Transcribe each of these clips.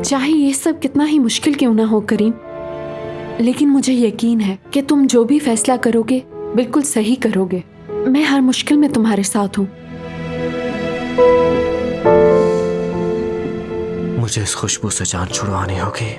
चाहे ये सब कितना ही मुश्किल क्यों ना हो करीम, लेकिन मुझे यकीन है कि तुम जो भी फैसला करोगे बिल्कुल सही करोगे। मैं हर मुश्किल में तुम्हारे साथ हूँ। मुझे इस खुशबू से जान छुड़वानी होगी।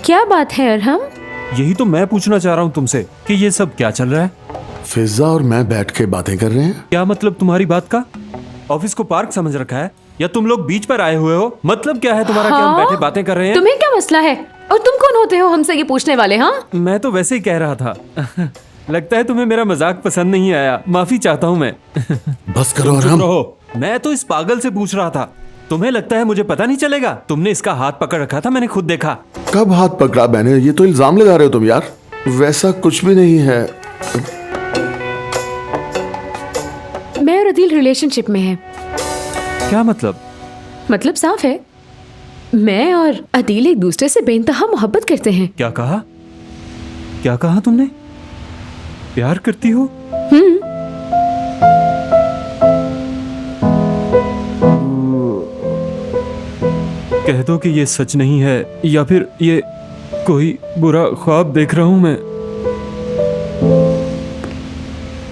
क्या बात है अरहम? यही तो मैं पूछना चाह रहा हूँ तुमसे कि ये सब क्या चल रहा है। फिजा और मैं बैठ के बातें कर रहे हैं। क्या मतलब तुम्हारी बात का? ऑफिस को पार्क समझ रखा है या तुम लोग बीच पर आए हुए हो? मतलब क्या है तुम्हारा कि हम बैठे बातें कर रहे हैं? तुम्हें क्या मसला है और तुम कौन होते हो हमसे ये पूछने वाले? हाँ, मैं तो वैसे ही कह रहा था। लगता है तुम्हें मेरा मजाक पसंद नहीं आया, माफी चाहता हूँ मैं। बस करो चुप अरहम। रहो, मैं तो इस पागल से पूछ रहा था। तुम्हें लगता है मुझे पता नहीं चलेगा? तुमने इसका हाथ पकड़ रखा था, मैंने खुद देखा। कब हाथ पकड़ा मैंने? ये तो इल्जाम लगा रहे हो तुम यार। वैसा कुछ भी नहीं है। मैं और अदील रिलेशनशिप में हैं। क्या मतलब? मतलब साफ है, मैं और अदील एक दूसरे से बेइंतहा मोहब्बत करते हैं। क्या कहा? क्या कहा तुमने? प्यार करती हो? कह दो कि ये सच नहीं है या फिर ये कोई बुरा ख्वाब देख रहा हूं मैं।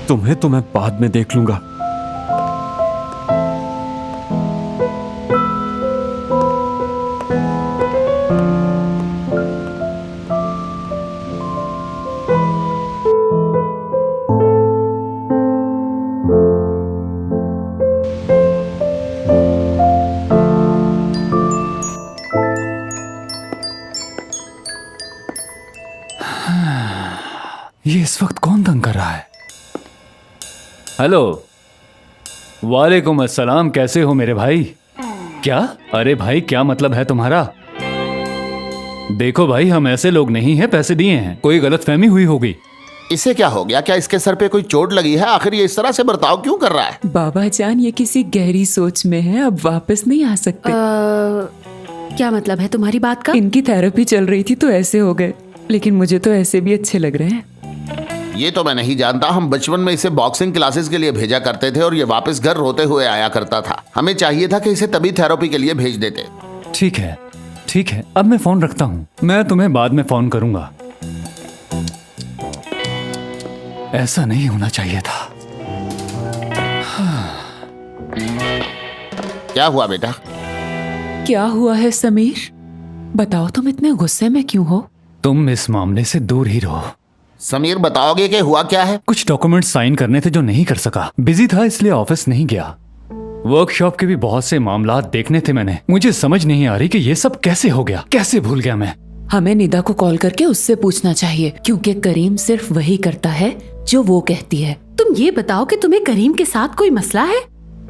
तुम्हें तो मैं बाद में देख लूंगा। ये इस वक्त कौन तंग कर रहा है? हेलो, वालेकुम अस्सलाम। कैसे हो मेरे भाई? क्या? अरे भाई, क्या मतलब है तुम्हारा? देखो भाई, हम ऐसे लोग नहीं हैं, पैसे दिए हैं। कोई गलतफहमी हुई होगी। इसे क्या हो गया? क्या इसके सर पे कोई चोट लगी है? आखिर ये इस तरह से बर्ताव क्यों कर रहा है? बाबा जान, ये किसी गहरी सोच में है, अब वापस नहीं आ सकते। क्या मतलब है तुम्हारी बात का? इनकी थेरेपी चल रही थी तो ऐसे हो गए, लेकिन मुझे तो ऐसे भी अच्छे लग रहे हैं। ये तो मैं नहीं जानता। हम बचपन में इसे बॉक्सिंग क्लासेस के लिए भेजा करते थे और ये वापस घर रोते हुए आया करता था। हमें चाहिए था कि इसे तभी थेरेपी के लिए भेज देते। ठीक है, ठीक है, अब मैं फोन रखता हूँ। मैं तुम्हें बाद में फोन करूंगा। ऐसा नहीं होना चाहिए था। क्या हुआ बेटा? क्या हुआ है समीर? बताओ, तुम इतने गुस्से में क्यों हो? तुम इस मामले से दूर ही रहो। समीर, बताओगे कि हुआ क्या है? कुछ डॉक्यूमेंट्स साइन करने थे जो नहीं कर सका। बिजी था इसलिए ऑफिस नहीं गया। वर्कशॉप के भी बहुत से मामला देखने थे मैंने। मुझे समझ नहीं आ रही कि ये सब कैसे हो गया, कैसे भूल गया मैं। हमें निदा को कॉल करके उससे पूछना चाहिए, क्योंकि करीम सिर्फ वही करता है जो वो कहती है। तुम ये बताओ कि तुम्हें करीम के साथ कोई मसला है?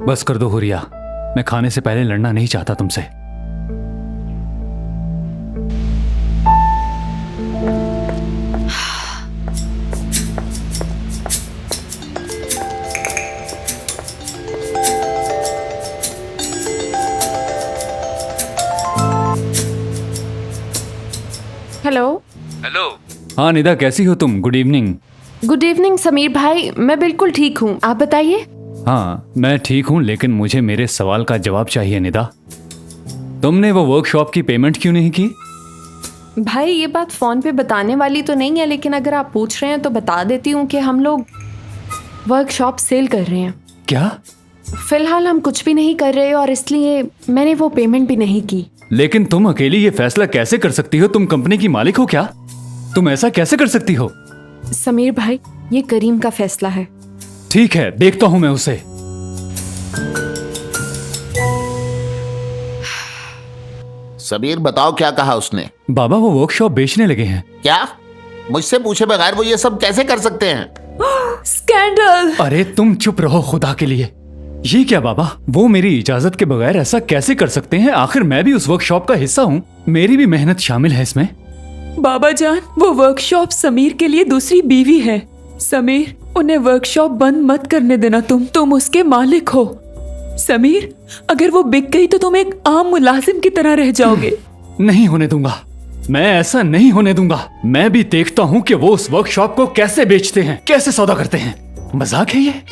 बस कर दो हुरिया, मैं खाने से पहले लड़ना नहीं चाहता तुमसे। हेलो। हेलो। हाँ निदा, कैसी हो तुम? Good evening. Good evening Sameer भाई, मैं बिल्कुल ठीक हूँ, आप बताइए। हाँ मैं ठीक हूँ, लेकिन मुझे मेरे सवाल का जवाब चाहिए निदा। तुमने वो वर्कशॉप की पेमेंट क्यों नहीं की? भाई ये बात फोन पे बताने वाली तो नहीं है, लेकिन अगर आप पूछ रहे हैं तो बता देती हूँ कि हम लोग वर्कशॉप सेल कर रहे हैं। क्या? फिलहाल हम कुछ भी नहीं कर रहे और इसलिए मैंने वो पेमेंट भी नहीं की। लेकिन तुम अकेली ये फैसला कैसे कर सकती हो? तुम कंपनी की मालिक हो क्या? तुम ऐसा कैसे कर सकती हो? समीर भाई, ये करीम का फैसला है। ठीक है, देखता हूं मैं उसे। सबीर बताओ क्या कहा उसने? बाबा वो वर्कशॉप बेचने लगे हैं। क्या? मुझसे पूछे बगैर वो ये सब कैसे कर सकते हैं? स्कैंडल। अरे तुम चुप रहो खुदा के लिए। ये क्या बाबा, वो मेरी इजाजत के बगैर ऐसा कैसे कर सकते हैं? आखिर मैं भी उस वर्कशॉप का हिस्सा हूँ, मेरी भी मेहनत शामिल है इसमें। बाबा जान, वो वर्कशॉप समीर के लिए दूसरी बीवी है। समीर, उन्हें वर्कशॉप बंद मत करने देना। तुम उसके मालिक हो। समीर, अगर वो बिक गई तो तुम एक आम मुलाजिम की तरह रह जाओगे। नहीं होने दूंगा, मैं ऐसा नहीं होने दूंगा। मैं भी देखता हूँ कि वो उस वर्कशॉप को कैसे बेचते हैं, कैसे सौदा करते हैं। मजाक है ये?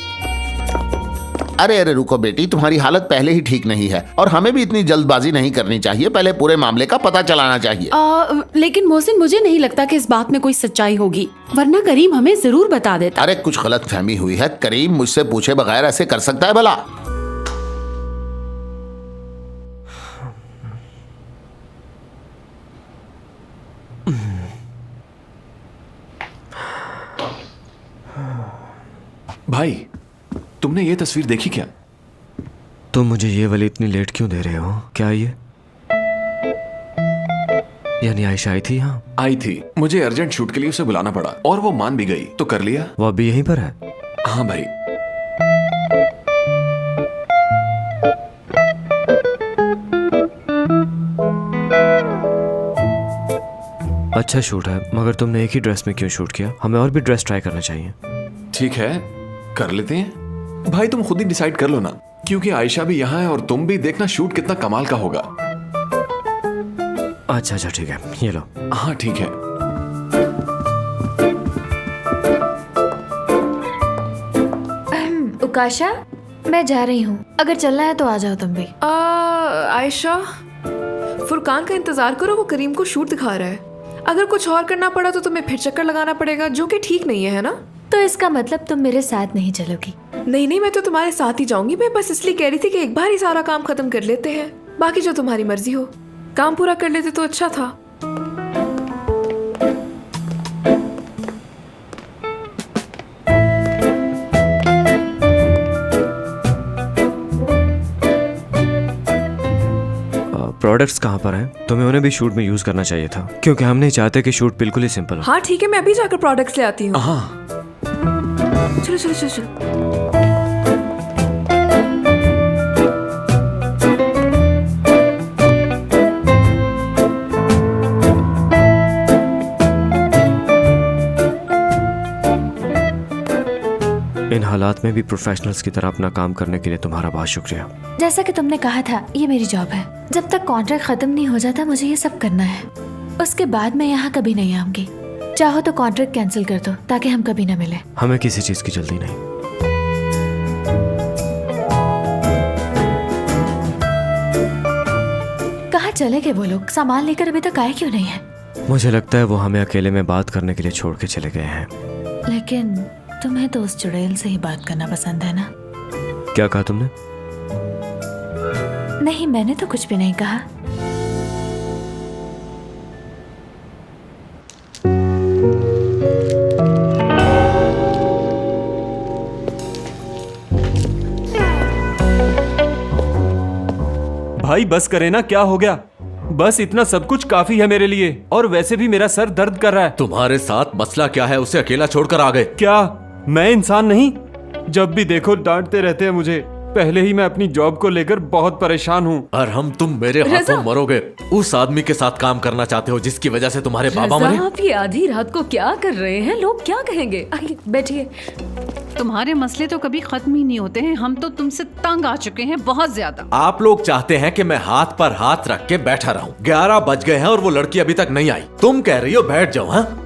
अरे अरे रुको बेटी, तुम्हारी हालत पहले ही ठीक नहीं है और हमें भी इतनी जल्दबाजी नहीं करनी चाहिए। पहले पूरे मामले का पता चलाना चाहिए। लेकिन मोहसिन, मुझे नहीं लगता कि इस बात में कोई सच्चाई होगी, वरना करीम हमें जरूर बता देता। अरे कुछ गलत फहमी हुई है। करीम मुझसे पूछे बगैर ऐसे कर सकता है भला? भाई, तुमने ये तस्वीर देखी क्या? तुम मुझे ये वाली इतनी लेट क्यों दे रहे हो? क्या ये यानी आयशा आई थी यहाँ? आई थी, मुझे अर्जेंट शूट के लिए उसे बुलाना पड़ा और वो मान भी गई, तो कर लिया। वो अभी यहीं पर है? हाँ भाई। अच्छा शूट है, मगर तुमने एक ही ड्रेस में क्यों शूट किया? हमें और भी ड्रेस ट्राई करना चाहिए। ठीक है, कर लेते हैं। भाई तुम खुद ही डिसाइड कर लो ना, क्योंकि आयशा भी यहाँ है और तुम भी। देखना शूट कितना कमाल का होगा। अच्छा अच्छा ठीक है, ये लो। हाँ ठीक है। उकाशा, मैं जा रही हूँ, अगर चलना है तो आ जाओ तुम भी। आयशा, फुरकान का इंतजार करो, वो करीम को शूट दिखा रहा है। अगर कुछ और करना पड़ा तो तुम्हें फिर चक्कर लगाना पड़ेगा, जो कि ठीक नहीं है ना? तो इसका मतलब तुम मेरे साथ नहीं चलोगी? नहीं नहीं, मैं तो तुम्हारे साथ ही जाऊंगी। मैं बस इसलिए कह रही थी कि एक बार ही सारा काम खत्म कर लेते हैं, बाकी जो तुम्हारी मर्जी हो। काम पूरा कर लेते तो अच्छा था। प्रोडक्ट्स कहाँ पर हैं? तुम्हें उन्हें भी शूट में यूज करना चाहिए था, क्योंकि हम नहीं चाहते कि शूट बिल्कुल ही सिंपल हो। हाँ ठीक है, मैं अभी जाकर प्रोडक्ट्स ले आती हूँ। हाँ चलो चलो चलो चलो। इन हालात में भी प्रोफेशनल्स की तरह अपना काम करने के लिए तुम्हारा बहुत शुक्रिया। जैसा कि तुमने कहा था, ये मेरी जॉब है। जब तक कॉन्ट्रैक्ट खत्म नहीं हो जाता मुझे ये सब करना है। उसके बाद मैं यहाँ कभी नहीं आऊंगी। चाहो तो कॉन्ट्रैक्ट कैंसिल कर दो ताकि हम कभी न मिले। हमें किसी चीज की जल्दी नहीं। कहाँ चले गए वो लोग? सामान लेकर अभी तक आए क्यों नहीं है? मुझे लगता है वो हमें अकेले में बात करने के लिए छोड़ के चले गए हैं। लेकिन तुम्हें तो उस चुड़ैल से ही बात करना पसंद है ना? क्या कहा तुमने? नहीं, मैंने तो कुछ भी नहीं कहा। भाई बस करे ना, क्या हो गया? बस इतना सब कुछ काफी है मेरे लिए, और वैसे भी मेरा सर दर्द कर रहा है। तुम्हारे साथ मसला क्या है? उसे अकेला छोड़कर आ गए। क्या मैं इंसान नहीं? जब भी देखो डांटते रहते हैं मुझे। पहले ही मैं अपनी जॉब को लेकर बहुत परेशान हूँ। और हम तुम मेरे हाथों मरोगे। उस आदमी के साथ काम करना चाहते हो जिसकी वजह से तुम्हारे बाबा मरे। आप ये आधी रात को क्या कर रहे हैं? लोग क्या कहेंगे? आइए बैठिए। तुम्हारे मसले तो कभी खत्म ही नहीं होते हैं। हम तो तुमसे तंग आ चुके हैं बहुत ज्यादा। आप लोग चाहते हैं कि मैं हाथ पर हाथ रख के बैठा रहूं। 11 बज गए हैं और वो लड़की अभी तक नहीं आई। तुम कह रही हो बैठ जाओ। हाँ,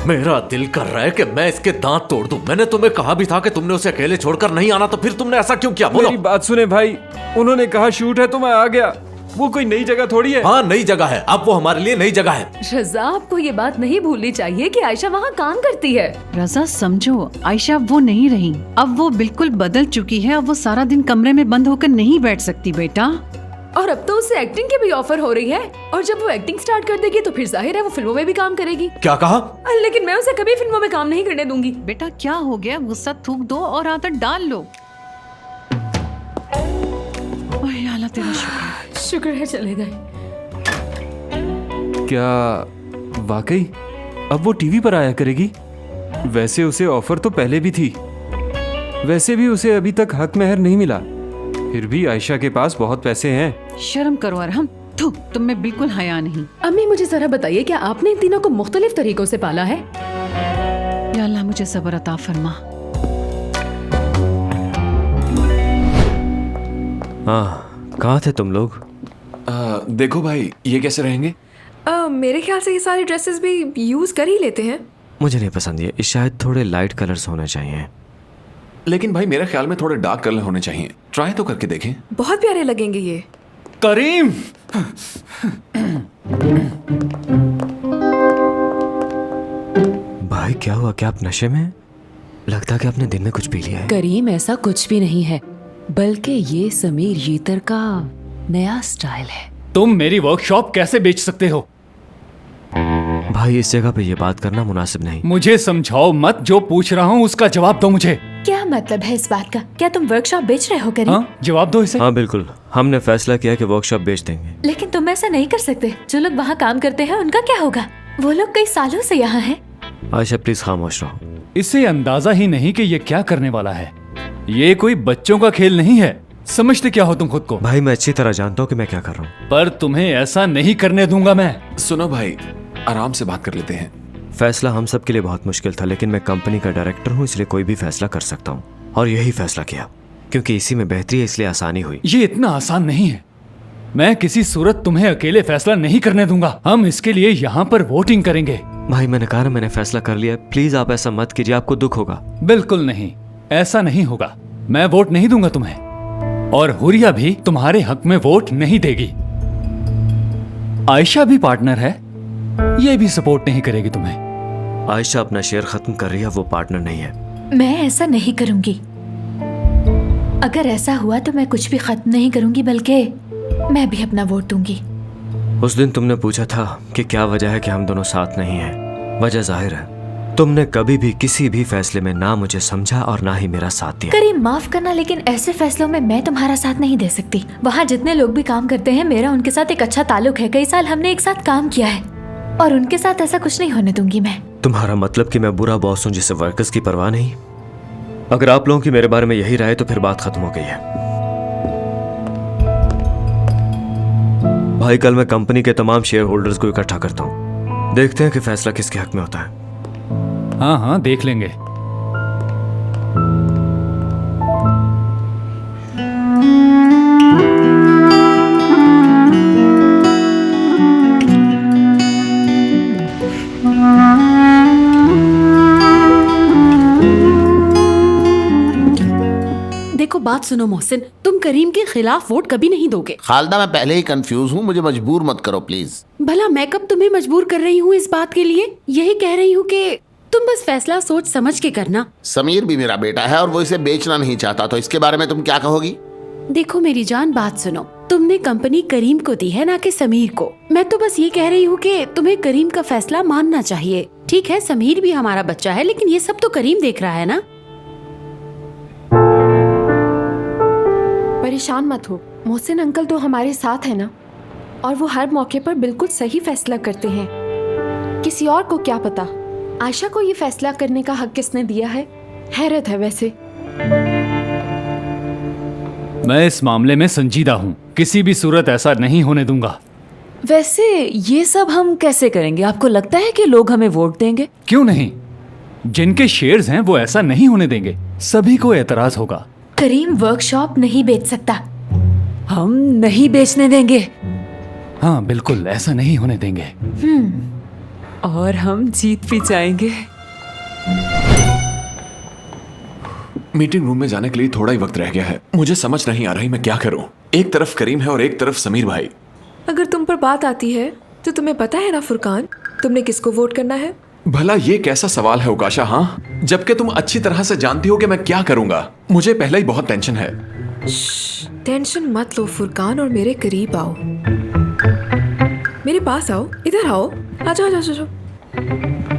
मेरा दिल कर रहा है कि मैं इसके दांत तोड़ दूं। मैंने तुम्हें कहा भी था कि तुमने उसे अकेले छोड़कर नहीं आना, तो फिर तुमने ऐसा क्यों किया? बोलो। मेरी बात सुने भाई, उन्होंने कहा शूट है तो मैं आ गया। वो कोई नई जगह थोड़ी है। हाँ नई जगह है, अब वो हमारे लिए नई जगह है। रजा, आपको ये बात नहीं भूलनी चाहिए कि आयशा वहाँ काम करती है। रजा समझो, आयशा वो नहीं रही। अब वो बिल्कुल बदल चुकी है। अब वो सारा दिन कमरे में बंद होकर नहीं बैठ सकती बेटा। और अब तो उसे एक्टिंग की भी ऑफर हो रही है, और जब वो एक्टिंग स्टार्ट कर देगी तो फिर जाहिर है वो फिल्मों में भी काम करेगी। क्या कहा? लेकिन मैं उसे कभी फिल्मों में काम नहीं करने दूंगी। बेटा क्या हो गया? गुस्सा थूक दो और आदत डाल लो। ओए अल्लाह तेरा शुक्र। शुक्र है चले गए। क्या वाकई अब वो टीवी पर आया करेगी? वैसे उसे ऑफर तो पहले भी थी। वैसे भी उसे अभी तक हक महर नहीं मिला। फिर भी आयशा के पास बहुत पैसे हैं। शर्म करो अरहम, थू, तुम में बिल्कुल हया नहीं। अम्मी मुझे जरा बताइए, क्या आपने इन तीनों को मुख्तलिफ तरीकों से पाला है? या अल्लाह मुझे सब्र अता फरमा। हाँ, कहाँ थे तुम लोग? देखो भाई, ये कैसे रहेंगे? मेरे ख्याल से ये सारी ड्रेसेस भी यूज कर ही लेते हैं। मुझे नहीं पसंद ये शायद थोड़े लाइट कलर्स होने चाहिए। लेकिन भाई मेरे ख्याल में थोड़े डार्क कलर होने चाहिए। ट्राई तो करके देखें। बहुत प्यारे लगेंगे ये। करीम, भाई क्या हुआ? क्या आप नशे में? लगता है कि आपने दिन में कुछ पी लिया है। करीम, ऐसा कुछ भी नहीं है, बल्कि ये समीर यीतर का नया स्टाइल है। तुम मेरी वर्कशॉप कैसे बेच सकते हो? भाई इस जगह पे ये बात करना मुनासिब नहीं। मुझे समझाओ मत, जो पूछ रहा हूँ उसका जवाब दो मुझे। क्या मतलब है इस बात का? क्या तुम वर्कशॉप बेच रहे हो करीम? हाँ, जवाब दो इसे। हाँ बिल्कुल, हमने फैसला किया कि वर्कशॉप बेच देंगे। लेकिन तुम ऐसा नहीं कर सकते। जो लोग वहाँ काम करते हैं उनका क्या होगा? वो लोग कई सालों से यहाँ हैं। आयशा प्लीज खामोश रहो। इसे अंदाजा ही नहीं कि ये क्या करने वाला है। ये कोई बच्चों का खेल नहीं है। समझते क्या हो तुम खुद को? भाई मैं अच्छी तरह जानता हूँ कि मैं क्या कर रहा हूँ। पर तुम्हें ऐसा नहीं करने दूंगा मैं। सुनो भाई, आराम से बात कर लेते हैं। फैसला हम सब के लिए बहुत मुश्किल था, लेकिन मैं कंपनी का डायरेक्टर हूँ, इसलिए कोई भी फैसला कर सकता हूँ। और यही फैसला किया क्योंकि इसी में बेहतरी है, इसलिए आसानी हुई। ये इतना आसान नहीं है। मैं किसी सूरत तुम्हें अकेले फैसला नहीं करने दूंगा। हम इसके लिए यहाँ पर वोटिंग करेंगे। भाई मैंने कहा ना, मैंने फैसला कर लिया। प्लीज आप ऐसा मत कीजिए, आपको दुख होगा। बिल्कुल नहीं, ऐसा नहीं होगा। मैं वोट नहीं दूंगा तुम्हें, और हुरिया भी तुम्हारे हक में वोट नहीं देगी। आयशा भी पार्टनर है, ये भी सपोर्ट नहीं करेगी तुम्हें। आयशा अपना शेयर खत्म कर रही है, वो पार्टनर नहीं है। मैं ऐसा नहीं करूंगी। अगर ऐसा हुआ तो मैं कुछ भी खत्म नहीं करूंगी, बल्कि मैं भी अपना वोट दूंगी। उस दिन तुमने पूछा था कि क्या वजह है कि हम दोनों साथ नहीं हैं। वजह जाहिर है, तुमने कभी भी किसी भी फैसले में ना मुझे समझा और ना ही मेरा साथ दिया। करीम माफ करना, लेकिन ऐसे फैसलों में मैं तुम्हारा साथ नहीं दे सकती। वहाँ जितने लोग भी काम करते हैं, मेरा उनके साथ एक अच्छा ताल्लुक है। कई साल हमने एक साथ काम किया है, और उनके साथ ऐसा कुछ नहीं होने दूंगी मैं। तुम्हारा मतलब कि मैं बुरा बॉस हूँ जिसे वर्कर्स की परवाह नहीं? अगर आप लोगों की मेरे बारे में यही राय तो फिर बात खत्म हो गई है। भाई कल मैं कंपनी के तमाम शेयर होल्डर्स को इकट्ठा करता हूँ, देखते हैं कि फैसला किसके हक में होता है। हाँ हाँ, देख लेंगे। देखो बात सुनो मोहसिन, तुम करीम के खिलाफ वोट कभी नहीं दोगे। खालदा मैं पहले ही कंफ्यूज हूँ, मुझे मजबूर मत करो प्लीज। भला मैं कब तुम्हें मजबूर कर रही हूँ इस बात के लिए? यही कह रही हूँ कि तुम बस फैसला सोच समझ के करना। समीर भी मेरा बेटा है और वो इसे बेचना नहीं चाहता, तो इसके बारे में तुम क्या कहोगी? देखो मेरी जान, बात सुनो। तुमने कंपनी करीम को दी है, ना कि समीर को। मैं तो बस ये कह रही हूँ कि तुम्हें करीम का फैसला मानना चाहिए। ठीक है, समीर भी हमारा बच्चा है, लेकिन ये सब तो करीम देख रहा है ना। परेशान मत हो, मोहसिन अंकल तो हमारे साथ है ना, और वो हर मौके पर बिल्कुल सही फैसला करते हैं। किसी और को क्या पता आयशा को ये फैसला करने का हक किसने दिया है। हैरत है वैसे। मैं इस मामले में संजीदा हूँ, किसी भी सूरत ऐसा नहीं होने दूंगा। वैसे ये सब हम कैसे करेंगे? आपको लगता है कि लोग हमें वोट देंगे? क्यों नहीं? जिनके शेयर्स हैं वो ऐसा नहीं होने देंगे। सभी को एतराज होगा। करीम वर्कशॉप नहीं बेच सकता। हम नहीं बेचने देंगे। हाँ बिल्कुल, ऐसा नहीं होने देंगे। और हम जीत भी जाएंगे। मीटिंग रूम में जाने के लिए थोड़ा ही वक्त रह गया है। मुझे समझ नहीं आ रही मैं क्या करूं। एक तरफ करीम है और एक तरफ समीर भाई। अगर तुम पर बात आती है तो तुम्हें पता है ना फुरकान, तुमने किसको वोट करना है? भला ये कैसा सवाल है उकाशा? हाँ, जबकि तुम अच्छी तरह से जानती हो कि मैं क्या करूंगा। मुझे पहले ही बहुत टेंशन है। टेंशन मत लो फुरकान, और मेरे करीब आओ, मेरे पास आओ, इधर आओ, आ जाओ आ जाओ।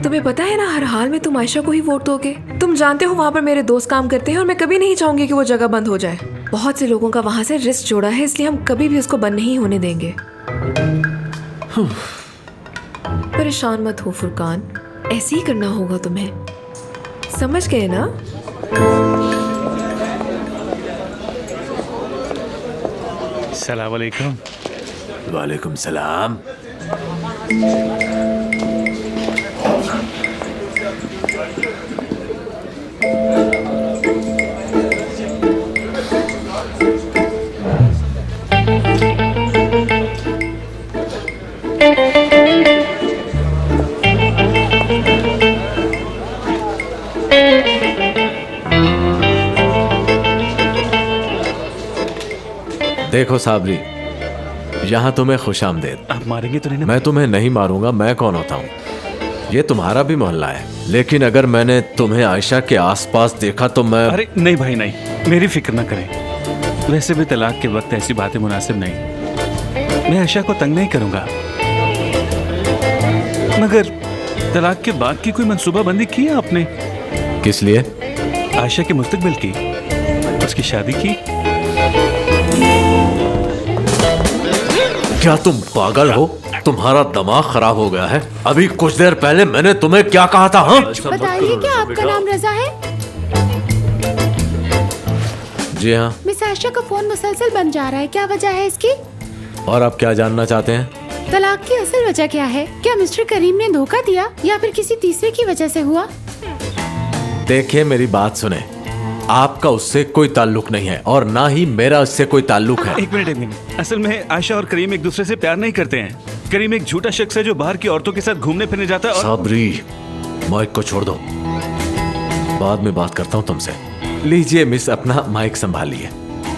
तुम्हें पता है ना, हर हाल में तुम आयशा को ही वोट दोगे। तुम जानते हो वहाँ पर मेरे दोस्त काम करते हैं और मैं कभी नहीं चाहूंगी कि वो जगह बंद हो जाए। बहुत से लोगों का वहां से रिश्त जोड़ा है, इसलिए हम कभी भी उसको बंद नहीं होने देंगे। परेशान मत हो फुरकान, ऐसे ही करना होगा तुम्हें, समझ गए ना? सलाम अलैकुम। वालेकुम सलाम। देखो साबरी, यहाँ तुम्हें खुश आमदेद। आप मारेंगे तो नहीं ना? मैं तुम्हें नहीं मारूंगा, मैं कौन होता हूँ? ये तुम्हारा भी मोहल्ला है, लेकिन अगर मैंने तुम्हें आयशा के आसपास देखा तो मैं... अरे नहीं भाई नहीं, मेरी फिक्र ना करें। वैसे भी तलाक के वक्त ऐसी बातें मुनासिब नहीं। मैं आयशा को तंग नहीं करूंगा, मगर तलाक के बाद की कोई मंसूबाबंदी की है आपने? किस लिए? आयशा के मुस्तकबिल की, उसकी शादी की। क्या तुम पागल हो? तुम्हारा दिमाग खराब हो गया है? अभी कुछ देर पहले मैंने तुम्हें क्या कहा था? हाँ, बताइए क्या आपका नाम रजा है? जी हाँ। मिस आयशा का फोन मुसलसल बन जा रहा है, क्या वजह है इसकी? और आप क्या जानना चाहते हैं? तलाक की असल वजह क्या है? क्या मिस्टर करीम ने धोखा दिया या फिर किसी तीसरे की वजह से हुआ? देखिए मेरी बात सुने, आपका उससे कोई ताल्लुक नहीं है और ना ही मेरा उससे कोई ताल्लुक है। एक मिनट। असल में आयशा और करीम एक दूसरे से प्यार नहीं करते हैं। करीम एक झूठा शख्स है जो बाहर की औरतों के साथ घूमने फिरने जाता है। साबरी, माइक को छोड़ दो, बाद में बात करता हूँ तुमसे। लीजिए मिस, अपना माइक संभालिए।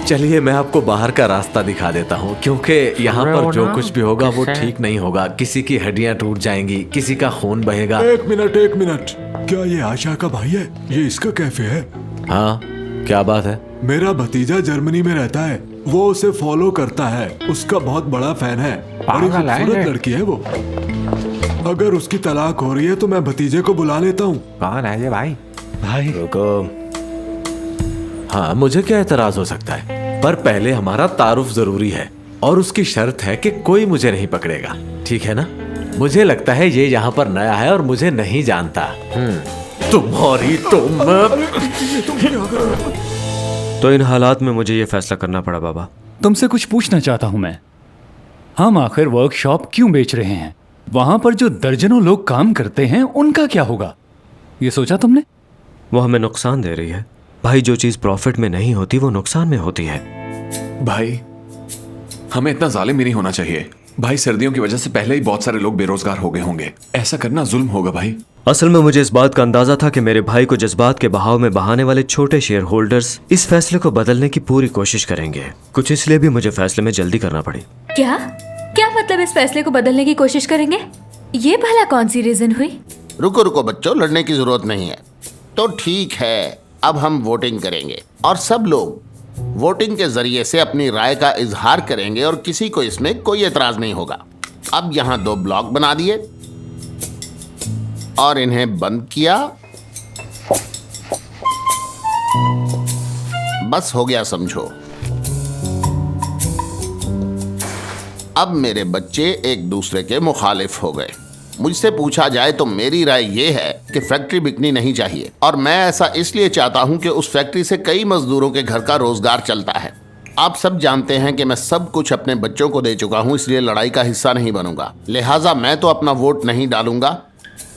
चलिए मैं आपको बाहर का रास्ता दिखा देता हूँ, क्योंकि यहाँ पर जो कुछ भी होगा वो ठीक नहीं होगा। किसी की हड्डियाँ टूट जाएंगी, किसी का खून बहेगा। एक मिनट, क्या ये आयशा का भाई है? ये इसका कैफे है? हाँ, क्या बात है? मेरा भतीजा जर्मनी में रहता है, वो उसे फॉलो करता है, उसका बहुत बड़ा फैन है। बड़ी खूबसूरत लड़की है वो। अगर उसकी तलाक हो रही है तो मैं भतीजे को बुला लेता हूँ। कौन है ये भाई? भाई रुको। हाँ, मुझे क्या एतराज हो सकता है, पर पहले हमारा तारुफ जरूरी है और उसकी शर्त है कि कोई मुझे नहीं पकड़ेगा, ठीक है ना? मुझे लगता है ये यहाँ पर नया है और मुझे नहीं जानता। तुम्हारी तो इन हालात में मुझे ये फैसला करना पड़ा बाबा। तुमसे कुछ पूछना चाहता हूं मैं। हम आखिर वर्कशॉप क्यों बेच रहे हैं? वहां पर जो दर्जनों लोग काम करते हैं उनका क्या होगा, ये सोचा तुमने? वो हमें नुकसान दे रही है भाई। जो चीज प्रॉफिट में नहीं होती वो नुकसान में होती है। भाई हमें इतना जालिम भी नहीं होना चाहिए। भाई सर्दियों की वजह से पहले ही बहुत सारे लोग बेरोजगार हो गए होंगे, ऐसा करना जुल्म होगा भाई। असल में मुझे इस बात का अंदाजा था कि मेरे भाई को जज्बात के बहाव में बहाने वाले छोटे शेयर होल्डर्स इस फैसले को बदलने की पूरी कोशिश करेंगे। कुछ इसलिए भी मुझे फैसले में जल्दी करना पड़ी। क्या क्या मतलब इस फैसले को बदलने की कोशिश करेंगे? ये भला कौन सी रीजन हुई? रुको बच्चों, लड़ने की जरूरत नहीं है। तो ठीक है, अब हम वोटिंग करेंगे और सब लोग वोटिंग के जरिए से अपनी राय का इजहार करेंगे और किसी को इसमें कोई एतराज नहीं होगा। अब यहाँ 2 ब्लॉक बना दिए और इन्हें बंद किया। बस हो गया समझो। अब मेरे बच्चे एक दूसरे के मुखालिफ हो गए। मुझसे पूछा जाए तो मेरी राय यह है कि फैक्ट्री बिकनी नहीं चाहिए, और मैं ऐसा इसलिए चाहता हूं कि उस फैक्ट्री से कई मजदूरों के घर का रोजगार चलता है। आप सब जानते हैं कि मैं सब कुछ अपने बच्चों को दे चुका हूं, इसलिए लड़ाई का हिस्सा नहीं बनूंगा। लिहाजा मैं तो अपना वोट नहीं डालूंगा,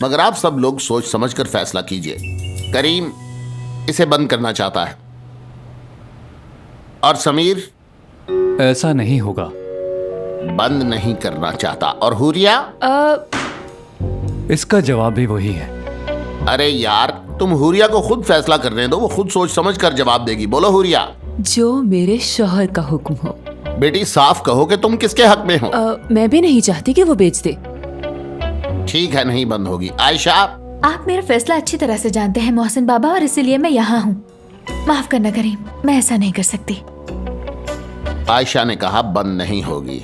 मगर आप सब लोग सोच समझकर फैसला कीजिए। करीम इसे बंद करना चाहता है और समीर ऐसा नहीं होगा, बंद नहीं करना चाहता, और हुरिया इसका जवाब भी वही है। अरे यार, तुम हुरिया को खुद फैसला करने दो, वो खुद सोच समझ कर जवाब देगी। बोलो हुरिया। जो मेरे शौहर का हुक्म हो। बेटी साफ कहो कि तुम किसके हक में हो। मैं भी नहीं चाहती कि वो बेच दे। ठीक है, नहीं बंद होगी। आयशा, आप मेरा फैसला अच्छी तरह से जानते हैं मोहसिन बाबा, और इसीलिए मैं यहाँ हूँ। माफ करना करीम, मैं ऐसा नहीं कर सकती। आयशा ने कहा बंद नहीं होगी।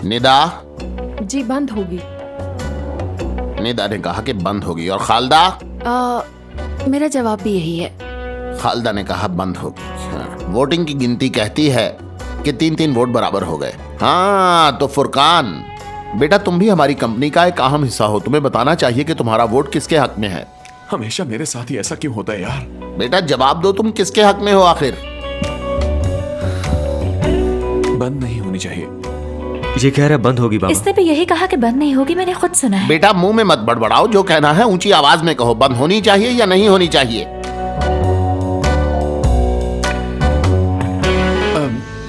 निदा? जी बंद होगी। निदा ने कहा कि बंद होगी। और खालदा? मेरा जवाब भी यही है। खालदा ने कहा बंद होगी। हाँ। वोटिंग की गिनती कहती है कि 3-3 वोट बराबर हो गए। हाँ तो फुरकान बेटा, तुम भी हमारी कंपनी का एक अहम हिस्सा हो, तुम्हें बताना चाहिए कि तुम्हारा वोट किसके हक में है। हमेशा मेरे साथ ही ऐसा क्यों होता है यार? बेटा जवाब दो, तुम किसके हक में हो आखिर? बंद नहीं होनी चाहिए। ये कह रहा बंद होगी बाबा। इसने भी यही कहा कि बंद नहीं होगी, मैंने खुद सुना है। बेटा मुंह में मत बड़बड़ाओ, जो कहना है ऊंची आवाज में कहो। बंद होनी चाहिए या नहीं होनी चाहिए?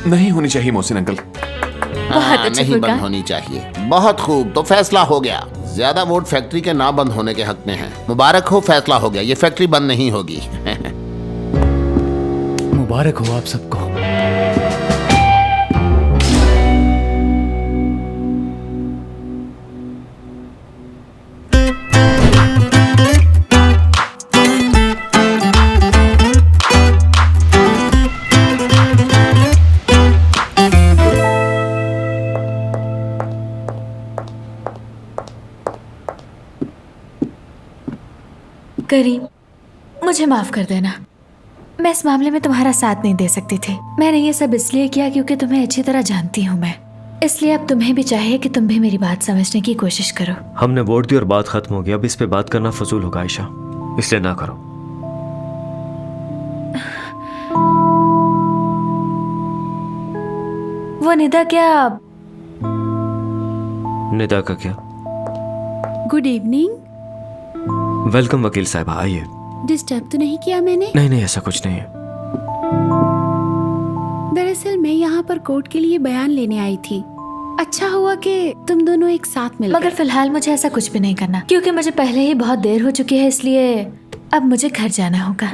नहीं होनी चाहिए मोहसिन अंकल। बहुत अच्छे नहीं फुरकान। बंद होनी चाहिए। बहुत खूब, तो फैसला हो गया। ज्यादा वोट फैक्ट्री के ना बंद होने के हक में है। मुबारक हो, फैसला हो गया, ये फैक्ट्री बंद नहीं होगी। मुबारक हो आप सबको। करीम, मुझे माफ कर देना। मैं इस मामले में तुम्हारा साथ नहीं दे सकती थी। मैंने ये सब इसलिए किया क्योंकि तुम्हें अच्छी तरह जानती हूँ मैं। इसलिए अब तुम्हें भी चाहिए कि तुम भी मेरी बात समझने की कोशिश करो। हमने वोट दी और बात खत्म हो गई। अब इस पे बात करना फजूल होगा आयशा, इसलिए ना करो। वो निदा क्या? निदा का क्या? Good evening. वेलकम वकील साहब, आइए। डिस्टर्ब तो नहीं किया मैंने? नहीं नहीं, ऐसा कुछ नहीं है। दरअसल मैं यहाँ पर कोर्ट के लिए बयान लेने आई थी। अच्छा हुआ कि तुम दोनों एक साथ मिल मगर फिलहाल मुझे ऐसा कुछ भी नहीं करना, क्योंकि मुझे पहले ही बहुत देर हो चुकी है। इसलिए अब मुझे घर जाना होगा।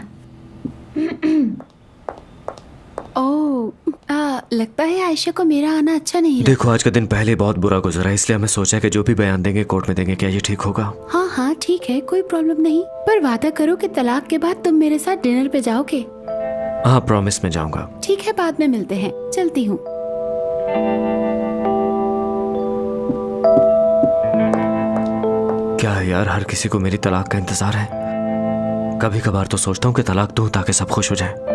ओह, लगता है आयशा को मेरा आना अच्छा नहीं लगा। देखो आज का दिन पहले बहुत बुरा गुजरा, इसलिए हमें सोचा कि जो भी बयान देंगे कोर्ट में देंगे। क्या ये ठीक होगा? हाँ हाँ ठीक है, कोई प्रॉब्लम नहीं। पर वादा करो कि तलाक के बाद तुम मेरे साथ डिनर पे जाओगे। हाँ प्रॉमिस में जाऊंगा। ठीक है, बाद में मिलते हैं। चलती हूँ। क्या है यार, हर किसी को मेरी तलाक का इंतजार है। कभी कभार तो सोचता हूँ कि तलाक दूं ताकि सब खुश हो जाए।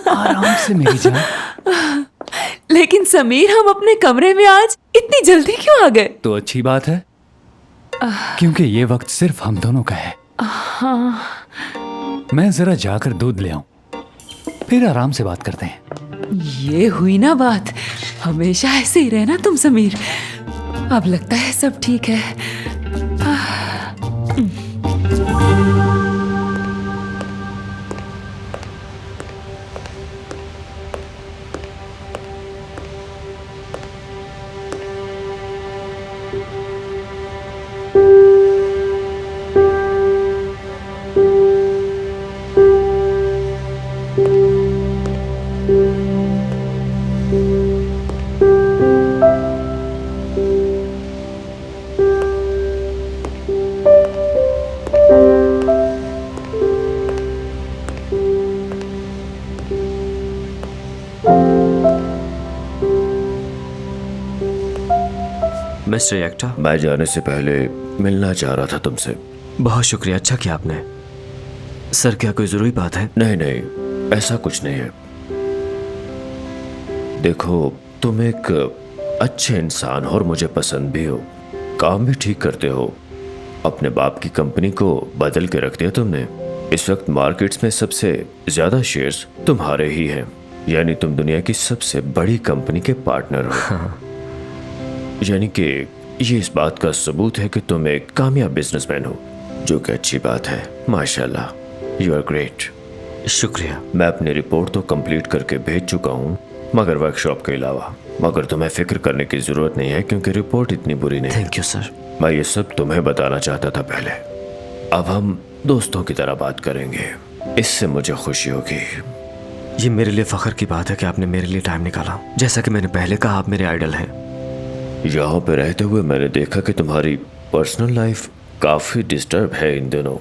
आराम से मेरी जान। लेकिन समीर, हम अपने कमरे में आज इतनी जल्दी क्यों आ गए? तो अच्छी बात है, क्योंकि ये वक्त सिर्फ हम दोनों का है। हाँ। मैं जरा जाकर दूध ले आऊं, फिर आराम से बात करते हैं। ये हुई ना बात। हमेशा ऐसे ही रहना तुम समीर। अब लगता है सब ठीक है। मिस्टर एक्टा, मैं जाने से पहले मिलना चाह रहा था तुमसे। बहुत शुक्रिया, अच्छा किया आपने। सर क्या कोई जरूरी बात है? नहीं नहीं, ऐसा कुछ नहीं है। देखो, तुम एक अच्छे इंसान हो और मुझे पसंद भी हो। काम भी ठीक करते हो। अपने बाप की कंपनी को बदल के रख दिया तुमने। इस वक्त मार्केट्स में सबसे ज्यादा शेयर्स तुम्हारे ही हैं, यानी तुम दुनिया की सबसे बड़ी कंपनी के पार्टनर हो। यानी कि ये इस बात का सबूत है कि तुम एक कामयाब बिजनेसमैन हो, जो कि अच्छी बात है। माशाल्लाह, यू आर ग्रेट। शुक्रिया। मैं अपनी रिपोर्ट तो कंप्लीट करके भेज चुका हूँ, मगर वर्कशॉप के अलावा। मगर तुम्हें फिक्र करने की जरूरत नहीं है, क्योंकि रिपोर्ट इतनी बुरी नहीं। Thank you sir. मैं ये सब तुम्हें बताना चाहता था पहले। अब हम दोस्तों की तरह बात करेंगे, इससे मुझे खुशी होगी। ये मेरे लिए फख्र की बात है कि आपने मेरे लिए टाइम निकाला। जैसा कि मैंने पहले कहा, आप मेरे आइडल हैं। यहाँ पे रहते हुए मैंने देखा कि तुम्हारी पर्सनल लाइफ काफ़ी डिस्टर्ब है इन दिनों।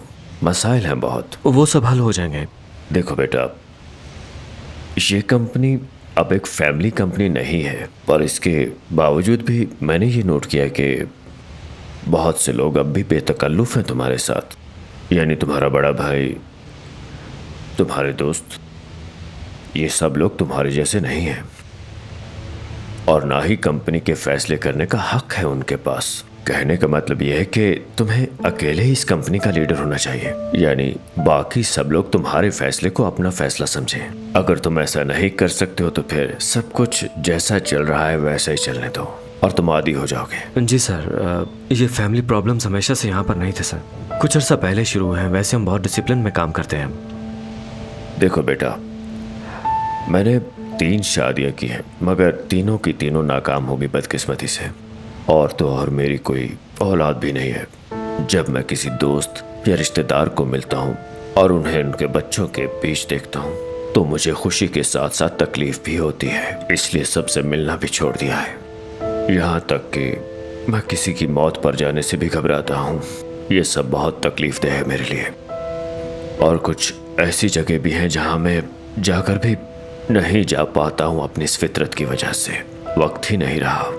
मसाइल हैं बहुत। वो सब हल हो जाएंगे। देखो बेटा, ये कंपनी अब एक फैमिली कंपनी नहीं है, पर इसके बावजूद भी मैंने ये नोट किया कि बहुत से लोग अब भी बेतकल्लुफ हैं तुम्हारे साथ, यानी तुम्हारा बड़ा भाई, तुम्हारे दोस्त, ये सब लोग तुम्हारे जैसे नहीं हैं और ना ही कंपनी के फैसले करने का हक है उनके पास। कहने का मतलब यह है कि तुम्हें अकेले ही इस कंपनी का लीडर होना चाहिए, यानी बाकी सब लोग तुम्हारे फैसले को अपना फैसला समझें। अगर तुम ऐसा नहीं कर सकते हो तो फिर सब कुछ जैसा चल रहा है वैसा ही चलने दो और तुम आदी हो जाओगे। जी सर, ये फैमिली प्रॉब्लम्स हमेशा से यहाँ पर नहीं थे सर, कुछ अर्सा पहले शुरू हुए हैं। वैसे हम बहुत डिसिप्लिन में काम करते हैं। देखो बेटा, मैंने 3 शादियाँ की हैं, मगर तीनों की तीनों नाकाम होगी बदकिस्मती से। और तो और मेरी कोई औलाद भी नहीं है। जब मैं किसी दोस्त या रिश्तेदार को मिलता हूँ और उन्हें उनके बच्चों के बीच देखता हूँ तो मुझे खुशी के साथ साथ तकलीफ भी होती है, इसलिए सबसे मिलना भी छोड़ दिया है। यहाँ तक कि मैं किसी की मौत पर जाने से भी घबराता हूँ। ये सब बहुत तकलीफदेह है मेरे लिए। और कुछ ऐसी जगह भी हैं जहाँ मैं जाकर भी नहीं जा पाता हूँ अपनी इस फितरत की वजह से। वक्त ही नहीं रहा।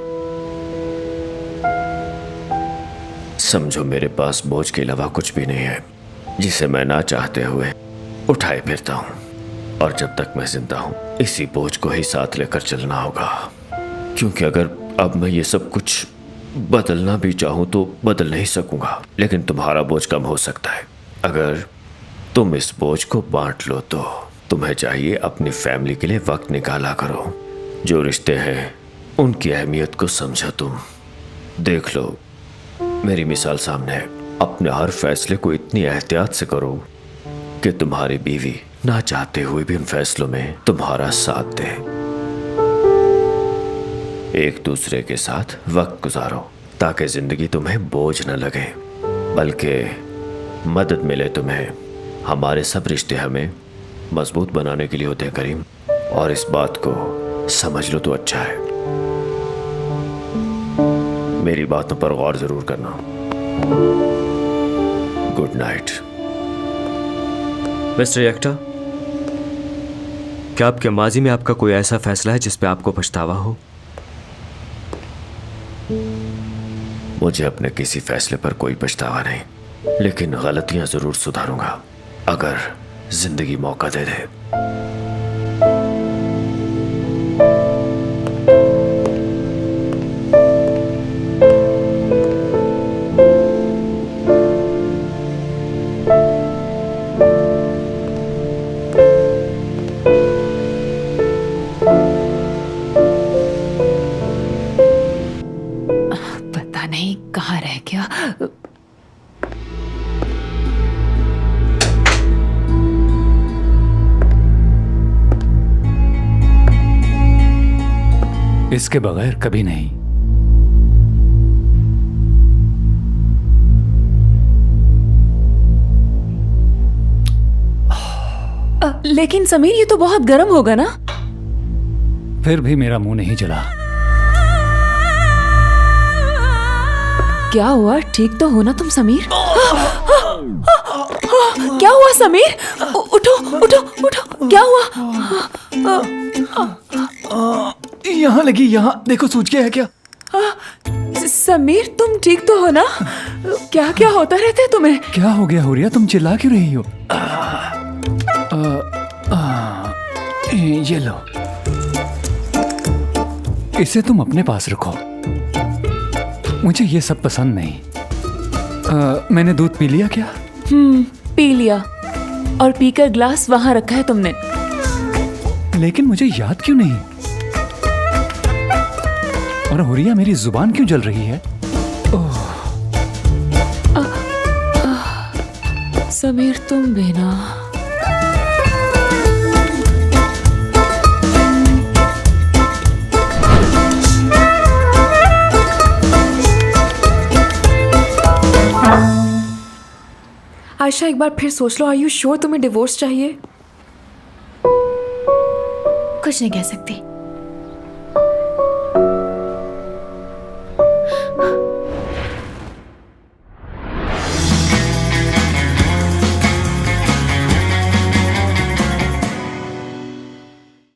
समझो मेरे पास बोझ के अलावा कुछ भी नहीं है जिसे मैं ना चाहते हुए उठाए फिरता हूँ, और जब तक मैं जिंदा हूँ इसी बोझ को ही साथ लेकर चलना होगा। क्योंकि अगर अब मैं ये सब कुछ बदलना भी चाहूँ तो बदल नहीं सकूंगा, लेकिन तुम्हारा बोझ कम हो सकता है अगर तुम इस बोझ को बांट लो तो। तुम्हें चाहिए अपनी फैमिली के लिए वक्त निकाला करो। जो रिश्ते हैं उनकी अहमियत को समझो तुम। देख लो, मेरी मिसाल सामने है। अपने हर फैसले को इतनी एहतियात से करो कि तुम्हारी बीवी ना चाहते हुए भी उन फैसलों में तुम्हारा साथ दे। एक दूसरे के साथ वक्त गुजारो ताकि जिंदगी तुम्हें बोझ न लगे, बल्कि मदद मिले तुम्हें। हमारे सब रिश्ते हमें मजबूत बनाने के लिए होते हैं करीम, और इस बात को समझ लो तो अच्छा है। मेरी बातों पर गौर जरूर करना। Good night. मिस्टर यक्टा, क्या आपके माजी में आपका कोई ऐसा फैसला है जिस पे आपको पछतावा हो? मुझे अपने किसी फैसले पर कोई पछतावा नहीं, लेकिन गलतियां जरूर सुधारूंगा अगर जिंदगी मौका दे दे। पता नहीं कहाँ रह गया। इसके बगैर कभी नहीं। लेकिन समीर, ये तो बहुत गर्म होगा ना? फिर भी मेरा मुंह नहीं जला। क्या हुआ? ठीक तो हो ना तुम समीर? क्या हुआ समीर? उठो उठो उठो, क्या हुआ? यहाँ लगी, यहाँ देखो, सूझ गया है क्या? समीर, तुम ठीक तो हो ना? क्या क्या होता रहता है तुम्हें? क्या हो गया हुरिया, तुम चिल्ला क्यों रही हो? ये लो, इसे तुम अपने पास रखो। मुझे ये सब पसंद नहीं। मैंने दूध पी लिया क्या? पी लिया, और पीकर ग्लास वहां रखा है तुमने। लेकिन मुझे याद क्यों नहीं? और हुरिया, मेरी जुबान क्यों जल रही है? समीर, तुम भी ना। आयशा, एक बार फिर सोच लो। आर यू श्योर तुम्हें डिवोर्स चाहिए? कुछ नहीं कह सकती।